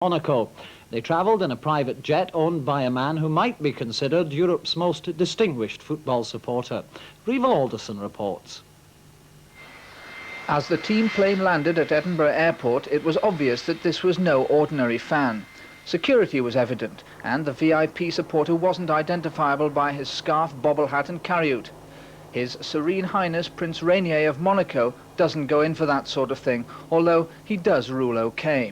Monaco. They travelled in a private jet owned by a man who might be considered Europe's most distinguished football supporter. Reval Alderson reports. As the team plane landed at Edinburgh Airport, it was obvious that this was no ordinary fan. Security was evident, and the VIP supporter wasn't identifiable by his scarf, bobble hat and carryout. His Serene Highness Prince Rainier of Monaco doesn't go in for that sort of thing, although he does rule okay.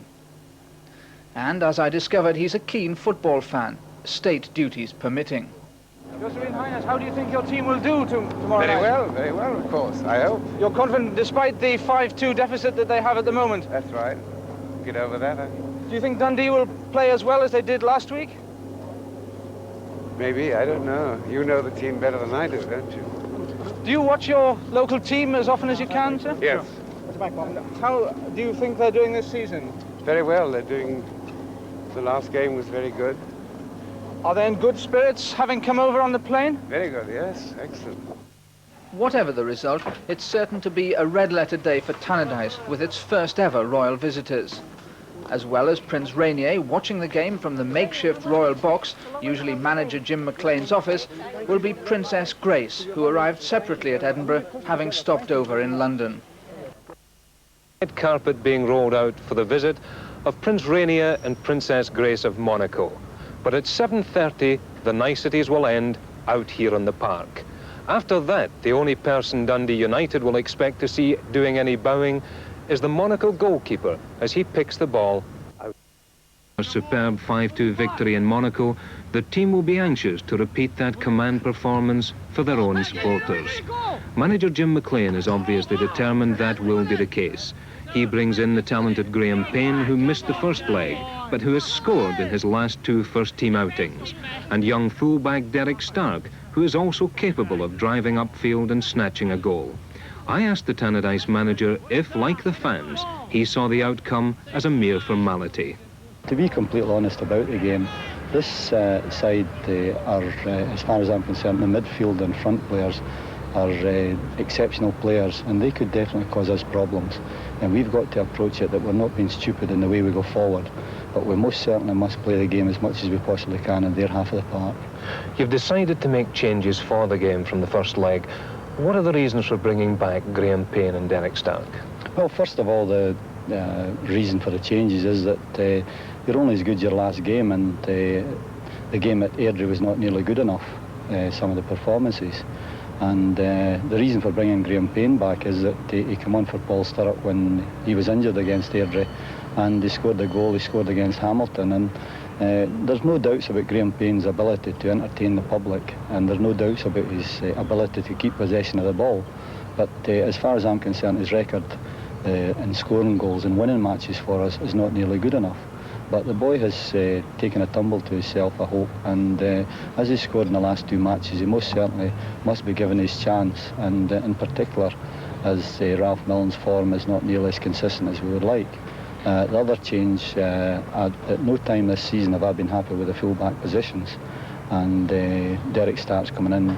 And as I discovered, he's a keen football fan, state duties permitting. Your Serene Highness, how do you think your team will do tomorrow night? Very well, of course, I hope. You're confident despite the 5-2 deficit that they have at the moment? That's right. Get over that, Do you think Dundee will play as well as they did last week? Maybe, I don't know. You know the team better than I do, don't you? Do you watch your local team as often as you can, sir? Yes. How do you think they're doing this season? Very well, they're doing... The last game was very good. Are they in good spirits, having come over on the plane? Very good, yes, excellent. Whatever the result, it's certain to be a red-letter day for Tannadice, with its first ever royal visitors. As well as Prince Rainier, watching the game from the makeshift royal box, usually manager Jim McLean's office, will be Princess Grace, who arrived separately at Edinburgh, having stopped over in London. Red carpet being rolled out for the visit of Prince Rainier and Princess Grace of Monaco. But at 7:30, the niceties will end out here in the park. After that, the only person Dundee United will expect to see doing any bowing is the Monaco goalkeeper as he picks the ball out. A superb 5-2 victory in Monaco, the team will be anxious to repeat that command performance for their own supporters. Manager Jim McLean is obviously determined that will be the case. He brings in the talented Graham Payne, who missed the first leg, but who has scored in his last two first-team outings, and young fullback Derek Stark, who is also capable of driving upfield and snatching a goal. I asked the Tannadice manager if, like the fans, he saw the outcome as a mere formality. To be completely honest about the game, this side are, as far as I'm concerned, the midfield and front players are exceptional players, and they could definitely cause us problems. And we've got to approach it that we're not being stupid in the way we go forward, but we most certainly must play the game as much as we possibly can in their half of the park. You've decided to make changes for the game from the first leg. What are the reasons for bringing back Graham Payne and Derek Stark? Well, first of all, the reason for the changes is that you're only as good as your last game, and the game at Airdrie was not nearly good enough, some of the performances. And the reason for bringing Graham Payne back is that he came on for Paul Sturrock when he was injured against Airdrie, and he scored the goal he scored against Hamilton. And there's no doubts about Graham Payne's ability to entertain the public, and there's no doubts about his ability to keep possession of the ball. But as far as I'm concerned, his record in scoring goals and winning matches for us is not nearly good enough. But the boy has taken a tumble to himself, I hope, and as he's scored in the last two matches, he most certainly must be given his chance, and in particular, as Ralph Milne's form is not nearly as consistent as we would like. The other change, at no time this season have I been happy with the full-back positions, and Derek Stark's coming in,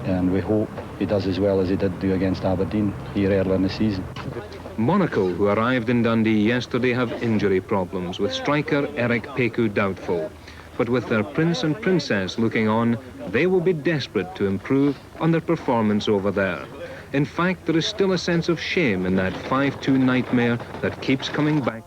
and we hope he does as well as he did do against Aberdeen here earlier in the season. Monaco, who arrived in Dundee yesterday, have injury problems, with striker Eric Peku doubtful. But with their prince and princess looking on, they will be desperate to improve on their performance over there. In fact, there is still a sense of shame in that 5-2 nightmare that keeps coming back.